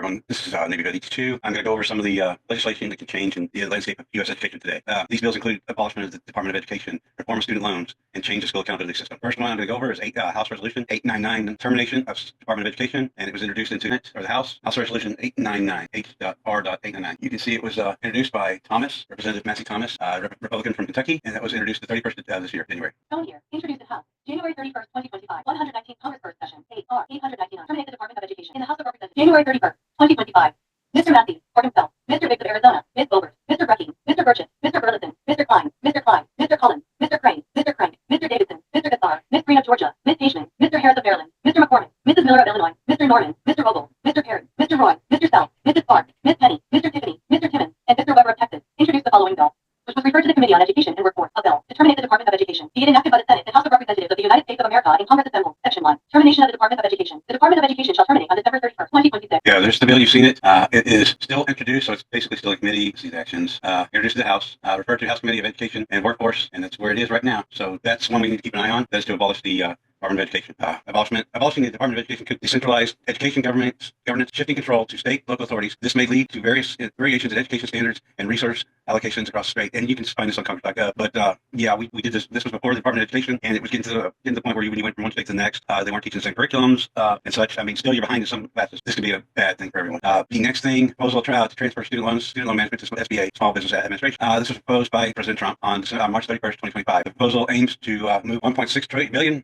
everyone. This is Navy Vet 82. I'm going to go over some of the legislation that can change in the landscape of U.S. education today. These bills include abolishment of the Department of Education, reform of student loans, and change the school accountability system. First one I'm going to go over is House Resolution 899, termination of Department of Education, and it was introduced into the House Resolution 899, H.R.899. You can see it was introduced by Representative Massey Thomas, Republican from Kentucky, and that was introduced the 31st of this year, January. Shown here, introduced in House, January 31st, 2025, 119th Congress First Session, H.R. 899, terminate the Department of Education. In the House of Representatives, January 31st, 2025, Mr. Massey, for himself, Mr. Biggs of Arizona, Ms. Bovers, Mr. Brecky, Mr. Burchett, Mr. Burleson, Mr. Klein, Mr. Cullen, Mr. Crane, Mr. Crank, Mr. Davidson, Mr. Gathar, Ms. Green of Georgia, Ms. Pashman, Mr. Harris of Maryland, Mr. McCormick, Mrs. Miller of Illinois, Mr. Norman, Mr. Vogel, Mr. Perry, Mr. Roy, Mr. South, Mrs. Clark, Ms. Penny, Mr. Tiffany, Mr. Timmons, and Mr. Weber of Texas, introduced the following bill, which was referred to the Committee on Education and Workforce, a bill to terminate the Department of Education, be it enacted by the Senate and House of Representatives of the United States of America in Congress assembled. Section 1. Termination of the Department of Education. The Department of Education shall terminate on December 31st, 2026. Yeah, there's the bill. You've seen it. It is still introduced, so it's basically still in committee. These actions introduced to the House, referred to House Committee of Education and Workforce, and that's where it is right now. So that's one we need to keep an eye on. That is to abolish the Department of Education. Abolishing the Department of Education could decentralize education governance, shifting control to state, local authorities. This may lead to various variations in education standards and resource allocations across the state. And you can find this on Congress.gov. But yeah, we did this. This was before the Department of Education, and it was getting to the point where when you went from one state to the next, they weren't teaching the same curriculums and such. I mean, still you're behind in some classes. This could be a bad thing for everyone. The next thing, proposal to transfer student loan management to SBA, Small Business Administration. This was proposed by President Trump on March 31st, 2025. The proposal aims to move $1.6 trillion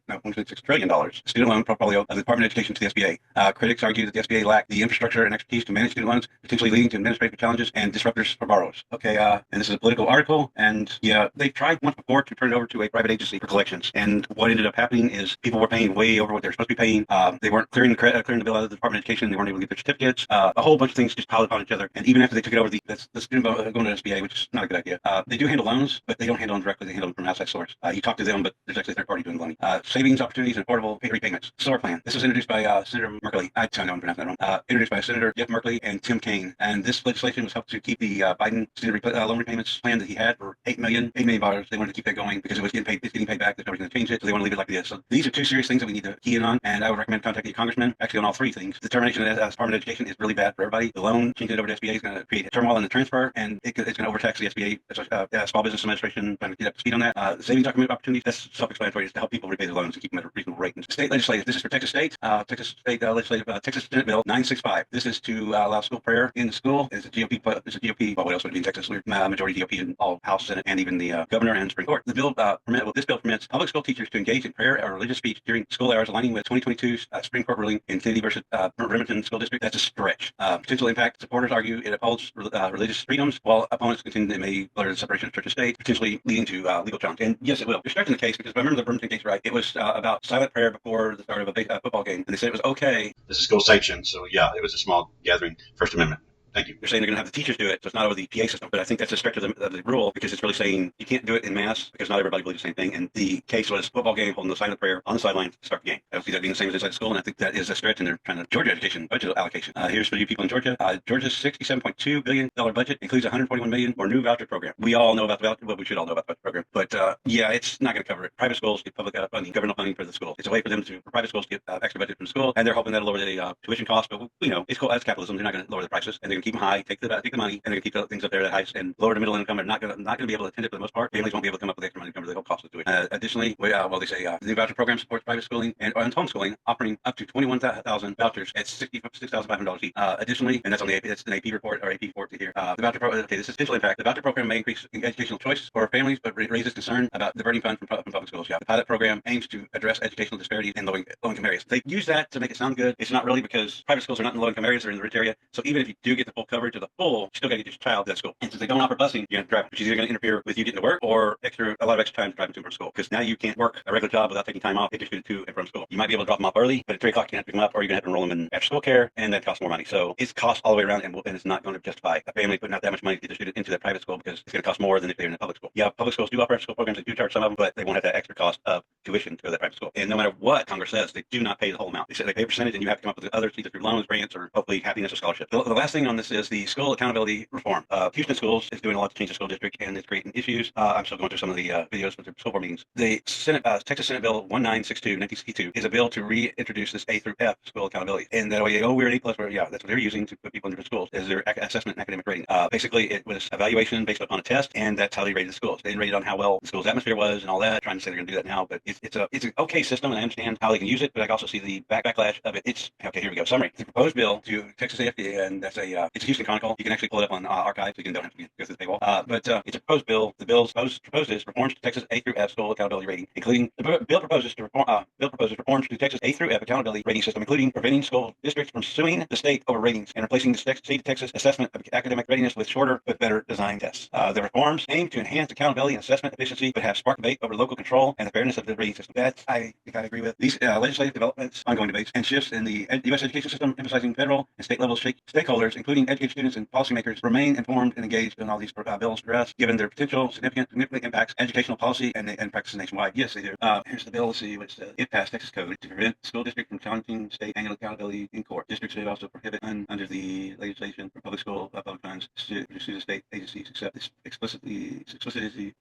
student loan portfolio of the Department of Education to the SBA. Critics argue that the SBA lacked the infrastructure and expertise to manage student loans, potentially leading to administrative challenges and disruptors for borrowers. Okay, and this is a political article, and yeah, they've tried once before to turn it over to a private agency for collections, and what ended up happening is people were paying way over what they're supposed to be paying. They weren't clearing the bill out of the Department of Education. They weren't able to get their certificates. A whole bunch of things just piled upon each other, and even after they took it over, the student going to SBA, which is not a good idea. They do handle loans, but they don't handle them directly. They handle them from outside source. You talk to them, but there's actually a third party doing the loaning. Savings opportunities and affordable repayments. SOAR plan. This was introduced by Senator Merkley. I know I'm pronouncing that wrong. Introduced by Senator Jeff Merkley and Tim Kaine. And this legislation was helped to keep the Biden student loan repayments plan that he had for $8 million. They wanted to keep that going because it was getting paid. It's getting paid back. There's nobody going to change it, so they want to leave it like this. So these are two serious things that we need to key in on. And I would recommend contacting your congressman. Actually, on all three things. The termination of the Department of Education is really bad for everybody. The loan changing it over to SBA is going to create a turmoil in the transfer, and it's going to overtax the SBA, Small Business Administration. Trying to get up to speed on that. The savings document opportunities. That's self-explanatory. It's to help people repay their loans and keep them at a reasonable rate. And state legislative. This is for Texas State. Texas State legislative. Texas Senate Bill 965. This is to allow school prayer in the school. It's a GOP. Well, what else would it be in Texas? We're majority GOP in all House, Senate, and even the governor and Supreme Court. The bill this bill permits public school teachers to engage in prayer or religious speech during school hours, aligning with 2022 Supreme Court ruling in Kennedy versus Bremerton School District. That's a stretch. Potential impact. Supporters argue it upholds religious freedoms, while opponents contend it may blur the separation of church and state, potentially leading to legal challenge. And yes, it will. You're stretching the case because if I remember the Bremerton case right, it was about silent prayer before the start of a football game, and they said it was okay. This is school sanctioned, so yeah, it was a small gathering. First Amendment. Thank you. They're saying they're going to have the teachers do it, so it's not over the PA system. But I think that's a stretch of the rule because it's really saying you can't do it in mass because not everybody believes the same thing. And the case was football game holding the silent prayer on the sideline to start the game. That would be the same as inside school, and I think that is a stretch. And they're trying to Georgia education budget allocation. Here's for you people in Georgia. Georgia's $67.2 billion budget includes $141 million for new voucher program. We all know about the voucher. Well, we should all know about the voucher program. But yeah, it's not going to cover it. Private schools get public funding, governmental funding for the school. It's a way for private schools to get extra budget from the school, and they're hoping that'll lower the tuition costs. But it's cool as capitalism. They're not going to lower the prices, and they're going to keep them high. Take the money, and they're going to keep the things up there that high, and lower to middle income are not going to be able to attend it for the most part. Families won't be able to come up with extra money to cover the whole cost of doing it. Additionally, they say the new voucher program supports private schooling and homeschooling, offering up to 21,000 vouchers at $66,500 each. Additionally, and that's on the AP, it's an AP report or AP report to here. The voucher program. Okay, this is potential impact. The voucher program may increase educational choice for families, but raises concern about diverting funds from public schools. Yeah, the pilot program aims to address educational disparities in low-income areas. They use that to make it sound good. It's not really because private schools are not in low-income areas; they're in the rich area. So even if you do get the full coverage of the full, you still got to get your child to that school. And since they don't offer busing, you have to drive, which is either going to interfere with you getting to work or a lot of extra time driving to and from school. Because now you can't work a regular job without taking time off if you're student to and from school. You might be able to drop them off early, but at 3 o'clock you have to pick them up, or you're going to have to enroll them in after school care, and that costs more money. So it's cost all the way around, and it's not going to justify a family putting out that much money to get their student into that private school because it's going to cost more than if they're in a public school. Yeah, public schools do offer after school programs. They do charge some of them, but they won't have that extra cost of tuition to go to that private school. And no matter what Congress says, they do not pay the whole amount. They say they pay a percentage, and you have to come up with the others either through loans, grants, or hopefully happiness or scholarship. The last thing on this is the school accountability reform. Houston Schools is doing a lot to change the school district, and it's creating issues. I'm still going through some of the videos with the school board meetings. The Texas Senate Bill 1962, 1962 is a bill to reintroduce this A through F school accountability. And that way, we're an A plus, yeah, that's what they're using to put people in different schools as their assessment and academic rating. Basically, it was evaluation based upon a test, and that's how they rated the schools. They rated on how well the school's atmosphere was and all that. Trying to say they're going to do that now, but it's an okay system, and I understand how they can use it, but I can also see the backlash of it. It's okay. Here we go. Summary: the proposed bill to Texas AFD, and that's it's a Houston Chronicle. You can actually pull it up on archives. You don't have to go through the paywall. But it's a proposed bill. The bill proposes reforms to Texas A through F school accountability rating, including the bill proposes reforms to Texas A through F accountability rating system, including preventing school districts from suing the state over ratings and replacing the state of Texas assessment of academic readiness with shorter but better designed tests. The reforms aim to enhance accountability and assessment efficiency, but have sparked debate over local control and the fairness of the rating system. That I think I agree with. These legislative developments, ongoing debates, and shifts in the U.S. education system, emphasizing federal and state level stakeholders, including educated students and policymakers, remain informed and engaged in all these bills address, given their potential significant impacts educational policy and practice nationwide. Yes, they do. Here's the bill. Let's see what it says. It passed Texas code to prevent school district from challenging state annual accountability in court. Districts should also prohibit under the legislation for public school public funds to sue the state agencies except it's explicitly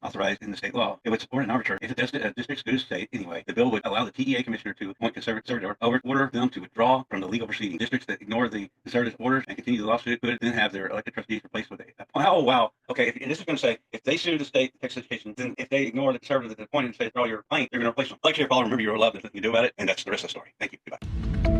authorized in the state law. It would support an arbitrary. If a district's good state anyway, the bill would allow the TEA commissioner to appoint conservative order them to withdraw from the legal proceeding. Districts that ignore the conservative orders and continue the lawsuit could then have their elected trustees replaced with a. Oh wow. Okay. And this is going to say if they sue the state, Texas Education, then if they ignore the conservative that appointed and say withdraw your complaint, they're going to replace them. Like your father, remember your love. There's nothing you can do about it, and that's the rest of the story. Thank you. Goodbye.